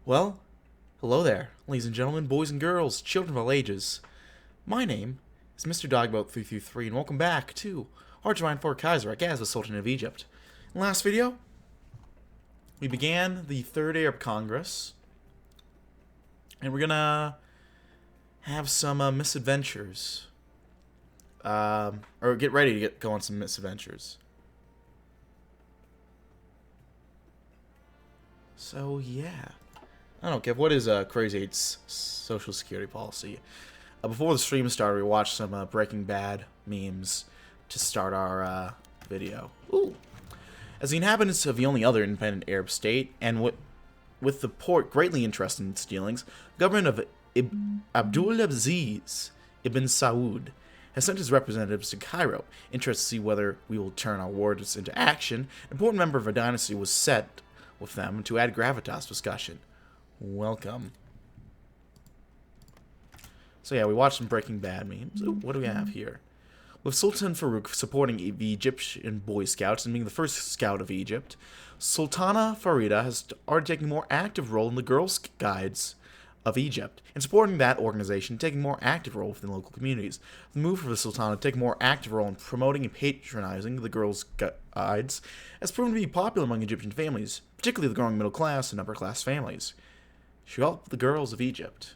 Well, hello there, ladies and gentlemen, boys and girls, children of all ages. My name is Mr. Dogboat333, and welcome back to Argentine for Kaiserreich as the Sultan of Egypt. In the last video, we began the Third Arab Congress, and we're gonna have some misadventures. Or get ready to go on some misadventures. So, yeah. I don't care. What is Crazy 8's social security policy? Before the stream started, we watched some Breaking Bad memes to start our video. Ooh. As the inhabitants of the only other independent Arab state, and with the port greatly interested in its dealings, the government of Abdulaziz ibn Saud has sent his representatives to Cairo, interested to see whether we will turn our words into action. An important member of our dynasty was set with them to add gravitas to discussion. Welcome. So yeah, we watched some Breaking Bad memes. Ooh, what do we have here? With Sultan Farouk supporting the Egyptian Boy Scouts and being the first scout of Egypt, Sultana Farida has started taking a more active role in the Girl Guides of Egypt, and supporting that organization, taking a more active role within local communities. The move for the Sultana to take a more active role in promoting and patronizing the Girls Guides has proven to be popular among Egyptian families, particularly the growing middle class and upper class families. She helped the girls of Egypt.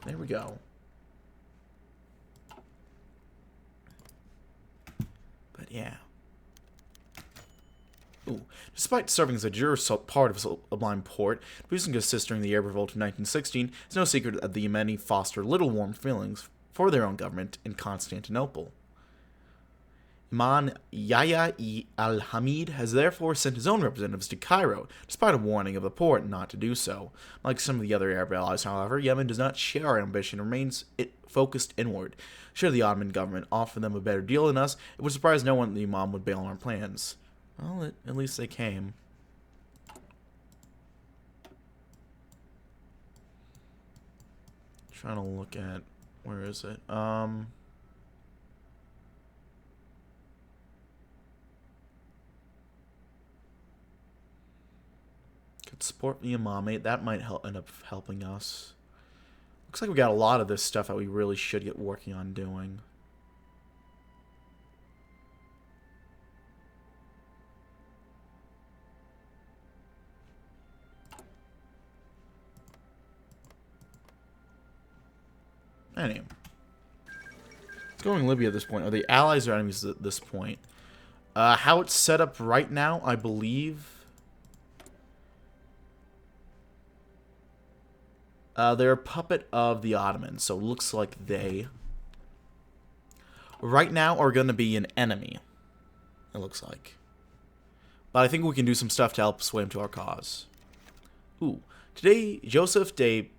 There we go. But yeah. Ooh. Despite serving as a juror part of Sublime Port, producing his sister during the Arab Revolt of 1916, it's no secret that the Yemeni foster little warm feelings for their own government in Constantinople. Imam Yahya al-Hamid has therefore sent his own representatives to Cairo, despite a warning of the Porte not to do so. Like some of the other Arab allies, however, Yemen does not share our ambition and remains focused inward. Should the Ottoman government offer them a better deal than us, it would surprise no one that the Imam would bail on our plans. Well, at least they came. Trying to look at... where is it? Could support the imamate. That might end up helping us. Looks like we got a lot of this stuff that we really should get working on doing. Anyway. Going Libya at this point. Are the allies or enemies at this point? How it's set up right now, I believe... they're a puppet of the Ottomans, so it looks like they, right now, are going to be an enemy. It looks like. But I think we can do some stuff to help sway them to our cause. Ooh. Today, Joseph de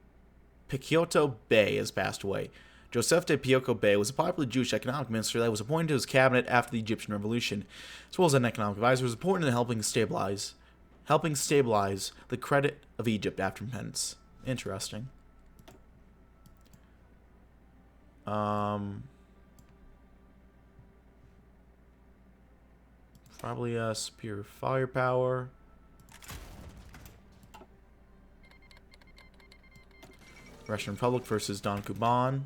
Picciotto Bey has passed away. Joseph de Picciotto Bey was a popular Jewish economic minister that was appointed to his cabinet after the Egyptian Revolution. As well as an economic advisor, he was important in helping stabilize the credit of Egypt after independence. Interesting. Probably superior firepower. Russian Republic versus Don Kuban.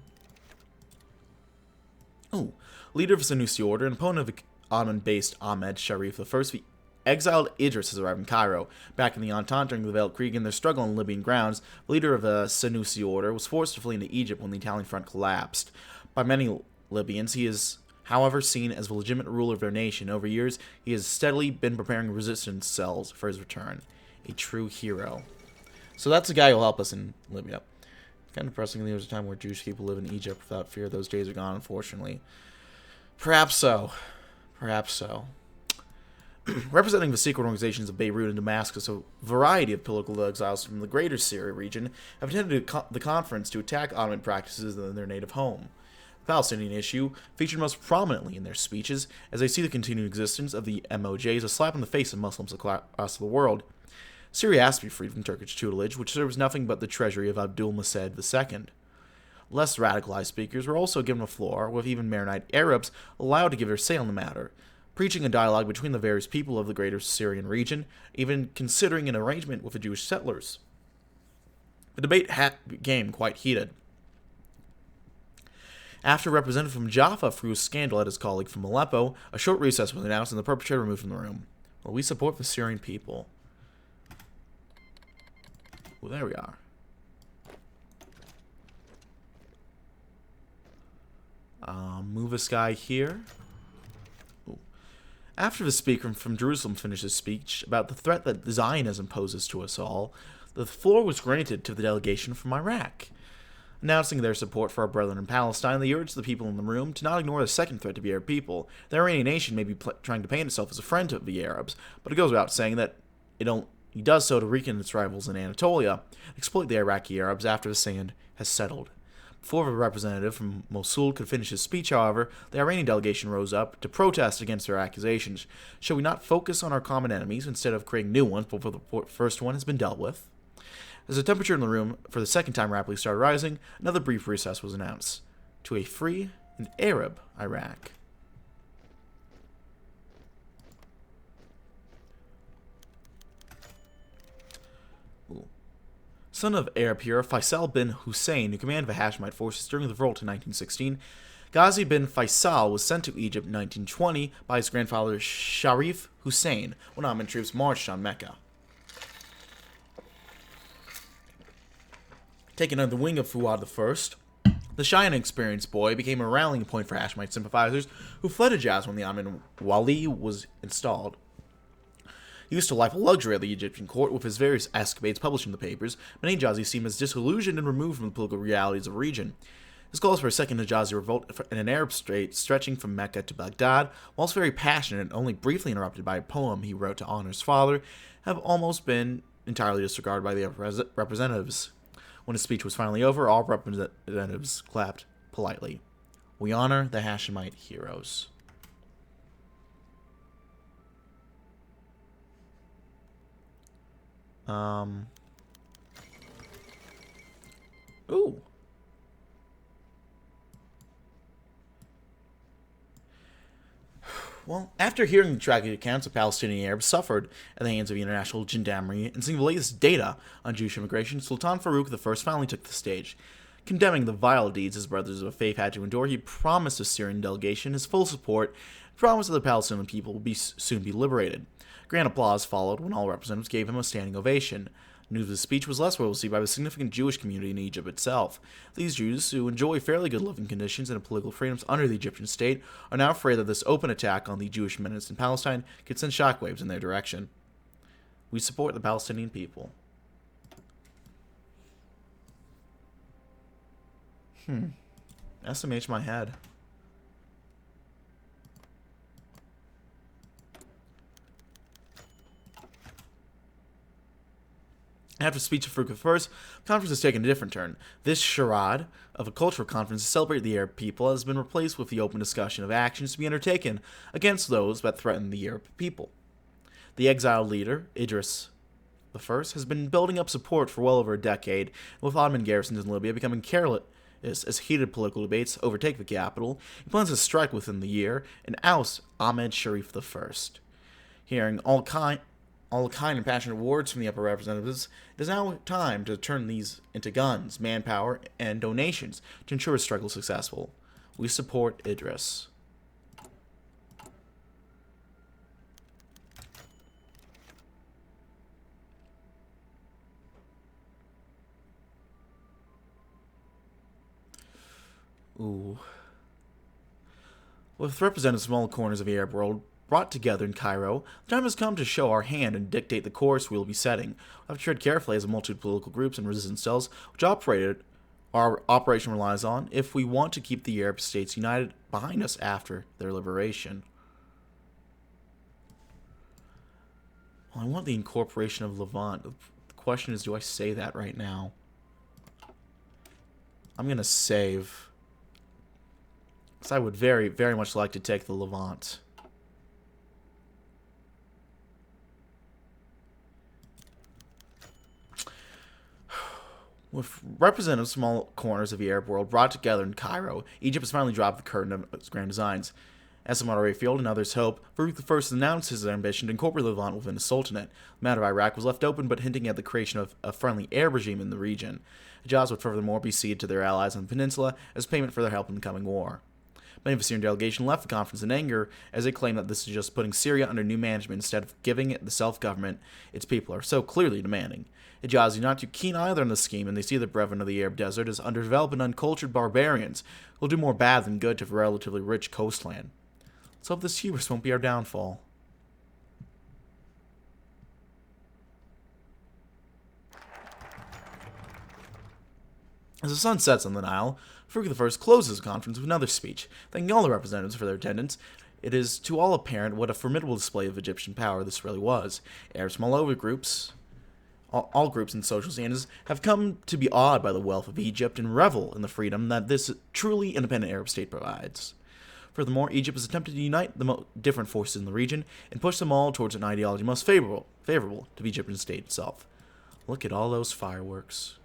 Oh, leader of the Senussi Order and opponent of Ottoman-based Ahmed Sharif I, the exiled Idris has arrived in Cairo. Back in the Entente during the Veiled Krieg and their struggle on Libyan grounds, the leader of the Senussi Order was forced to flee into Egypt when the Italian front collapsed. By many Libyans, he is, however, seen as the legitimate ruler of their nation. Over years, he has steadily been preparing resistance cells for his return. A true hero. So that's the guy who'll help us in Libya. Kind of depressing. There was a time where Jewish people live in Egypt without fear. Those days are gone, unfortunately. Perhaps so. Perhaps so. Representing the secret organizations of Beirut and Damascus, a variety of political exiles from the greater Syria region have attended the conference to attack Ottoman practices in their native home. The Palestinian issue featured most prominently in their speeches, as they see the continued existence of the MOJ as a slap in the face of Muslims across the world. Syria has to be freed from Turkish tutelage, which serves nothing but the treasury of Abdul Mased II. Less radicalized speakers were also given a floor, with even Maronite Arabs allowed to give their say on the matter, preaching a dialogue between the various people of the greater Syrian region, even considering an arrangement with the Jewish settlers. The debate became quite heated. After a representative from Jaffa threw a scandal at his colleague from Aleppo, a short recess was announced and the perpetrator removed from the room. Well, we support the Syrian people. Well, there we are. Move this guy here. Ooh. After the speaker from Jerusalem finished his speech about the threat that Zionism poses to us all, the floor was granted to the delegation from Iraq. Announcing their support for our brethren in Palestine, they urged the people in the room to not ignore the second threat to the Arab people. The Iranian nation may be trying to paint itself as a friend to the Arabs, but it goes without saying that he does so to weaken its rivals in Anatolia, exploit the Iraqi Arabs after the sand has settled. Before the representative from Mosul could finish his speech, however, the Iranian delegation rose up to protest against their accusations. Shall we not focus on our common enemies instead of creating new ones before the first one has been dealt with? As the temperature in the room for the second time rapidly started rising, another brief recess was announced to a free and Arab Iraq. Son of Arab hero Faisal bin Hussein, who commanded the Hashemite forces during the revolt in 1916, Ghazi bin Faisal was sent to Egypt in 1920 by his grandfather Sharif Hussein when Ottoman troops marched on Mecca. Taken under the wing of Fuad I, the shy and inexperienced boy became a rallying point for Hashemite sympathizers who fled Hijaz when the Ottoman Wali was installed. He used to life of luxury at the Egyptian court with his various escapades published in the papers. Many Hijazis seem as disillusioned and removed from the political realities of the region. His calls for a second Hijazi revolt in an Arab state stretching from Mecca to Baghdad, whilst very passionate and only briefly interrupted by a poem he wrote to honor his father, have almost been entirely disregarded by the representatives. When his speech was finally over, all representatives clapped politely. We honor the Hashemite heroes. Ooh. Well, after hearing the tragic accounts of Palestinian Arabs suffered at the hands of the international gendarmerie and seeing the latest data on Jewish immigration, Sultan Farouk I finally took the stage. Condemning the vile deeds his brothers of faith had to endure, he promised the Syrian delegation his full support and promised that the Palestinian people would soon be liberated. Grand applause followed when all representatives gave him a standing ovation. News of his speech was less well received by the significant Jewish community in Egypt itself. These Jews, who enjoy fairly good living conditions and political freedoms under the Egyptian state, are now afraid that this open attack on the Jewish menace in Palestine could send shockwaves in their direction. We support the Palestinian people. SMH my head. After the speech of Farouk I, the conference has taken a different turn. This charade of a cultural conference to celebrate the Arab people has been replaced with the open discussion of actions to be undertaken against those that threaten the Arab people. The exiled leader, Idris I, has been building up support for well over a decade, and with Ottoman garrisons in Libya becoming careless as heated political debates overtake the capital, he plans to strike within the year and oust Ahmed Sharif I. Hearing all kind and passionate words from the upper representatives, it is now time to turn these into guns, manpower, and donations to ensure his struggle is successful. We support Idris. Ooh. With representatives from all corners of the Arab world brought together in Cairo, the time has come to show our hand and dictate the course we will be setting. We have to tread carefully as a multitude of political groups and resistance cells which our operation relies on if we want to keep the Arab states united behind us after their liberation. Well, I want the incorporation of Levant. The question is, do I say that right now? I'm going to save. Because I would very, very much like to take the Levant. With representatives from all corners of the Arab world brought together in Cairo, Egypt has finally dropped the curtain of its grand designs. As some already feared and others hope, Farouk I announced his ambition to incorporate Levant within his sultanate. The matter of Iraq was left open, but hinting at the creation of a friendly Arab regime in the region. Hijaz would furthermore be ceded to their allies on the peninsula as payment for their help in the coming war. Many of the Syrian delegation left the conference in anger, as they claimed that this is just putting Syria under new management instead of giving it the self-government its people are so clearly demanding. Hijaz is not too keen either on the scheme, and they see the brethren of the Arab desert as underdeveloped and uncultured barbarians who will do more bad than good to a relatively rich coastland. Let's hope this hubris won't be our downfall. As the sun sets on the Nile, Farouk I closes the conference with another speech, thanking all the representatives for their attendance. It is to all apparent what a formidable display of Egyptian power this really was. Arabs from all over groups, all groups and social standards, have come to be awed by the wealth of Egypt and revel in the freedom that this truly independent Arab state provides. Furthermore, Egypt has attempted to unite the different forces in the region and push them all towards an ideology most favorable to the Egyptian state itself. Look at all those fireworks.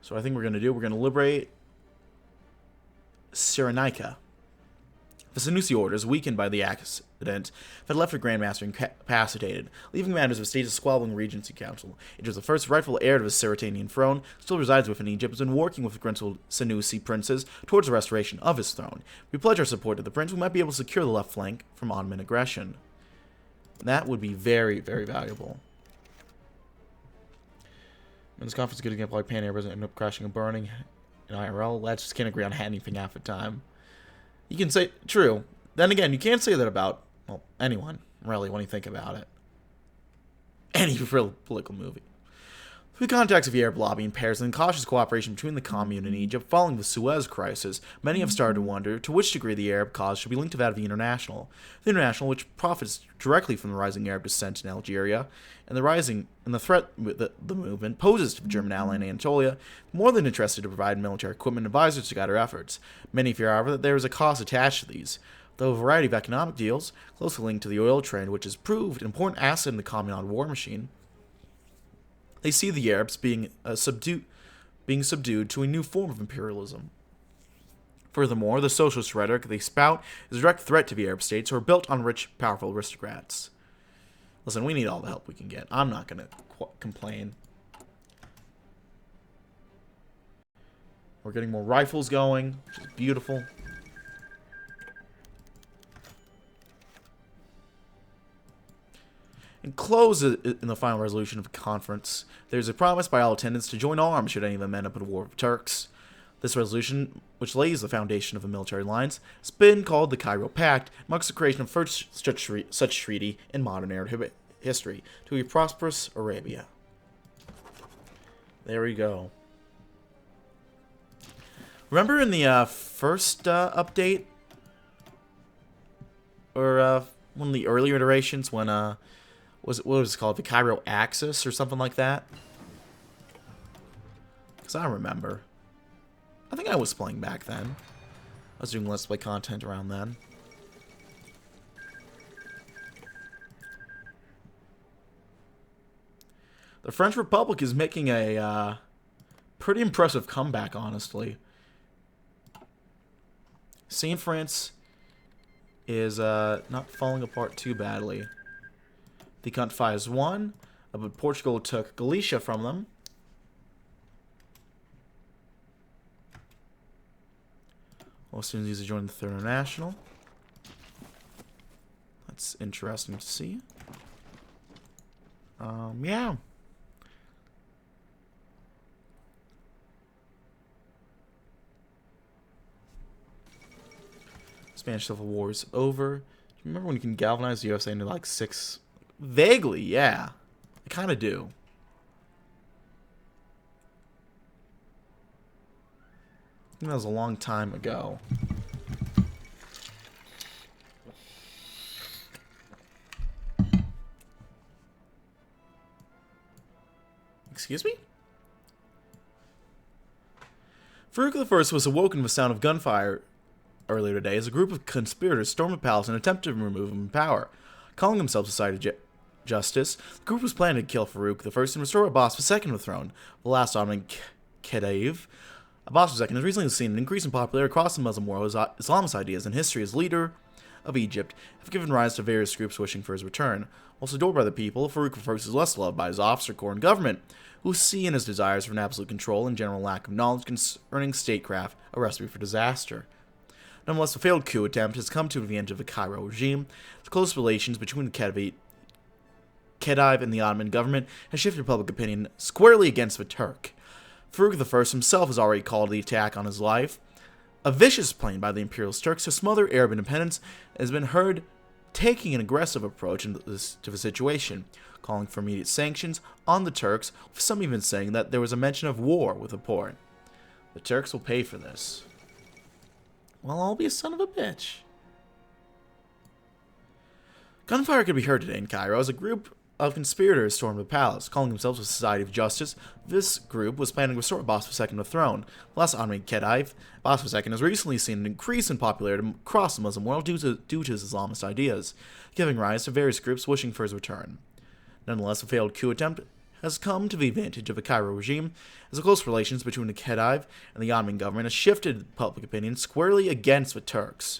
So I think we're going to liberate Cyrenaica. The Senussi orders, weakened by the accident, had left her Grand Master incapacitated, leaving matters of state a squabbling Regency Council. It was the first rightful heir to the Cyretanian throne, still resides within Egypt, has been working with the principal Senussi princes towards the restoration of his throne. We pledge our support to the prince, who might be able to secure the left flank from Ottoman aggression. That would be very, very valuable. When this conference is good again, like Pan-Arab doesn't end up crashing and burning in IRL. Let's just can't agree on anything half the time. You can say, true. Then again, you can't say that about, well, anyone, really, when you think about it. Any real political movie. Through the contacts of the Arab lobby in Paris and cautious cooperation between the Commune and Egypt following the Suez Crisis, many have started to wonder to which degree the Arab cause should be linked to that of the International. The International, which profits directly from the rising Arab dissent in Algeria, and the threat the movement poses to the German ally in Anatolia, more than interested to provide military equipment and advisors to guide our efforts. Many fear, however, that there is a cost attached to these. Though a variety of economic deals, closely linked to the oil trade, which has proved an important asset in the Communist war machine, they see the Arabs being subdued to a new form of imperialism. Furthermore, the socialist rhetoric they spout is a direct threat to the Arab states who are built on rich, powerful aristocrats. Listen, we need all the help we can get. I'm not going to complain. We're getting more rifles going, which is beautiful. And close in the final resolution of the conference, there's a promise by all attendants to join arms should any of them end up in a war with Turks. This resolution, which lays the foundation of a military alliance, has been called the Cairo Pact, marks the creation of first such treaty in modern Arab history to a prosperous Arabia. There we go. Remember in the first update, or one of the earlier iterations, when what was it called? The Cairo Axis or something like that? Because I remember. I think I was playing back then. I was doing Let's Play content around then. The French Republic is making a pretty impressive comeback, honestly. Saint France is not falling apart too badly. The Confide is won, but Portugal took Galicia from them. Austrians are joining the Third International. That's interesting to see. Yeah. Spanish Civil War is over. Do you remember when you can galvanize the USA into like 6? Vaguely, yeah. I kind of do. I think that was a long time ago. Excuse me? Farouk I was awoken with the sound of gunfire earlier today as a group of conspirators stormed the palace and attempted to remove him from power. Calling themselves Society of Justice, the group was planning to kill Farouk I and restore Abbas II to the throne, the last Ottoman Khedive. Abbas II has recently seen an increase in popularity across the Muslim world as Islamist ideas and history as leader of Egypt have given rise to various groups wishing for his return. Whilst adored by the people, Farouk I is less loved by his officer corps and government, who see in his desires for an absolute control and general lack of knowledge concerning statecraft a recipe for disaster. Nonetheless, the failed coup attempt has come to the end of the Cairo regime. The close relations between the Khedive and the Ottoman government has shifted public opinion squarely against the Turk. Farouk I himself has already called the attack on his life a vicious plan by the imperialist Turks to smother Arab independence, has been heard taking an aggressive approach to the situation, calling for immediate sanctions on the Turks, with some even saying that there was a mention of war with the port. The Turks will pay for this. Well, I'll be a son of a bitch. Gunfire could be heard today in Cairo as a group of conspirators stormed the palace, calling themselves a Society of Justice. This group was planning to restore Abbas II to the throne. The last Ottoman Khedive, Abbas II has recently seen an increase in popularity across the Muslim world due to his Islamist ideas, giving rise to various groups wishing for his return. Nonetheless, a failed coup attempt has come to the advantage of the Cairo regime, as the close relations between the Khedive and the Ottoman government has shifted public opinion squarely against the Turks.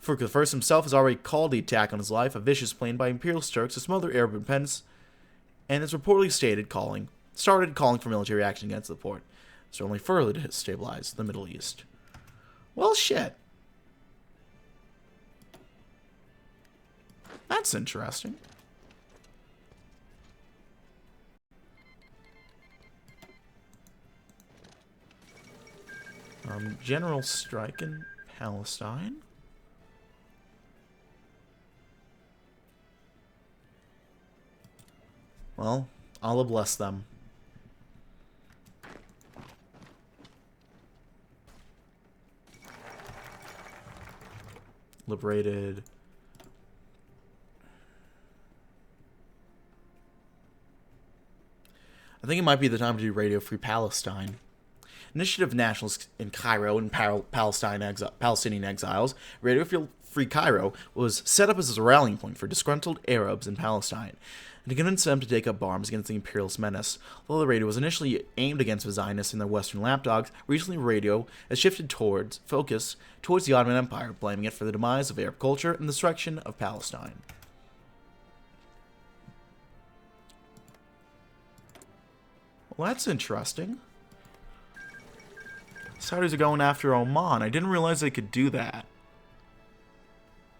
Farouk I himself has already called the attack on his life a vicious plan by imperialist Turks to smother Arab independence, and has reportedly started calling for military action against the port, certainly further to destabilize the Middle East. Well, shit. That's interesting. General strike in Palestine. Well, Allah bless them. Liberated. I think it might be the time to do Radio Free Palestine. Initiative Nationalists in Cairo and Palestinian exiles, Radio Free Cairo was set up as a rallying point for disgruntled Arabs in Palestine, and to convince them to take up arms against the imperialist menace. Although the radio was initially aimed against the Zionists and their Western lapdogs, recently radio has shifted focus towards the Ottoman Empire, blaming it for the demise of Arab culture and the destruction of Palestine. Well, that's interesting. Saudis are going after Oman. I didn't realize they could do that.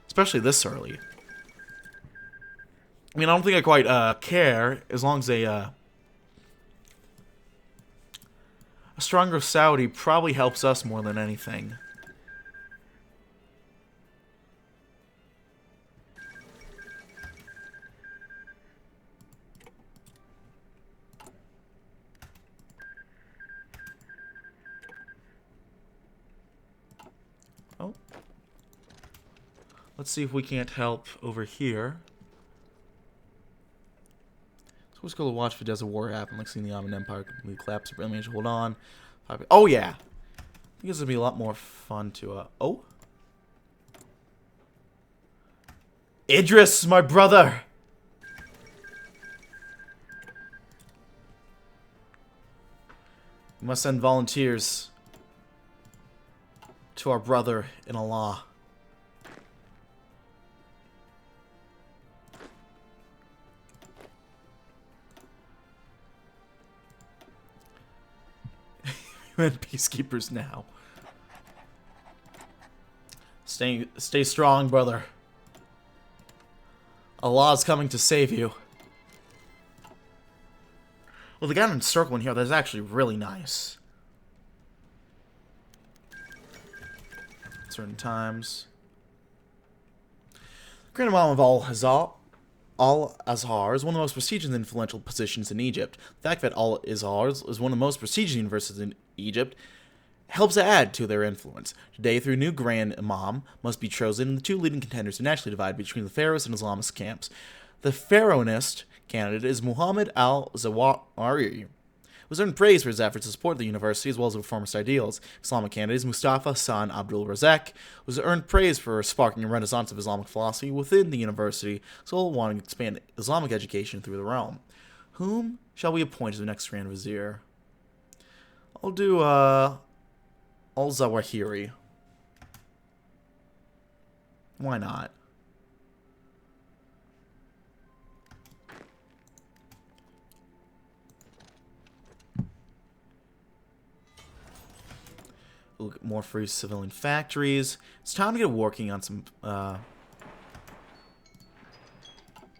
Especially this early. I mean, I don't think I quite care, as long as a stronger Saudi probably helps us more than anything. Oh. Let's see if we can't help over here. So let's go to watch if it does a war happen, like seeing the Ottoman Empire completely collapse. Really manage to hold on. Oh yeah, I think this would be a lot more fun to. Oh, Idris, my brother. We must send volunteers to our brother in Allah. UN peacekeepers now. Stay strong, brother. Allah's coming to save you. Well, the guy in the circle in here, that's actually really nice. At certain times. Grand Imam of Al-Azhar is one of the most prestigious and influential positions in Egypt. The fact that Al-Azhar is one of the most prestigious universities in Egypt helps add to their influence. Today, through a new Grand Imam must be chosen, and the two leading contenders are naturally divided between the Pharaohist and Islamist camps. The Pharaohist candidate is Muhammad al-Zawahiri, who has earned praise for his efforts to support the university as well as reformist ideals. Islamic candidate is Mustafa San Abdul Razak, who has earned praise for sparking a renaissance of Islamic philosophy within the university, as well as wanting to expand Islamic education through the realm. Whom shall we appoint as the next Grand Vizier? I'll do, Al-Zawahiri. Why not? Look at more free civilian factories. It's time to get working on some,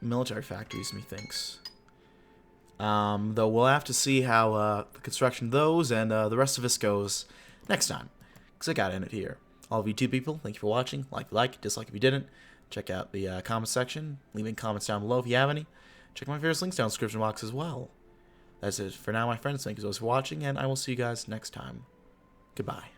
military factories, methinks. Though we'll have to see how the construction of those and the rest of this goes next time, because I got in it here. All of you two people, thank you for watching. Like if you like, dislike if you didn't. Check out the comment section. Leaving comments down below if you have any. Check my various links down in the description box as well. That's it for now, my friends. Thank you so much for watching, and I will see you guys next time. Goodbye.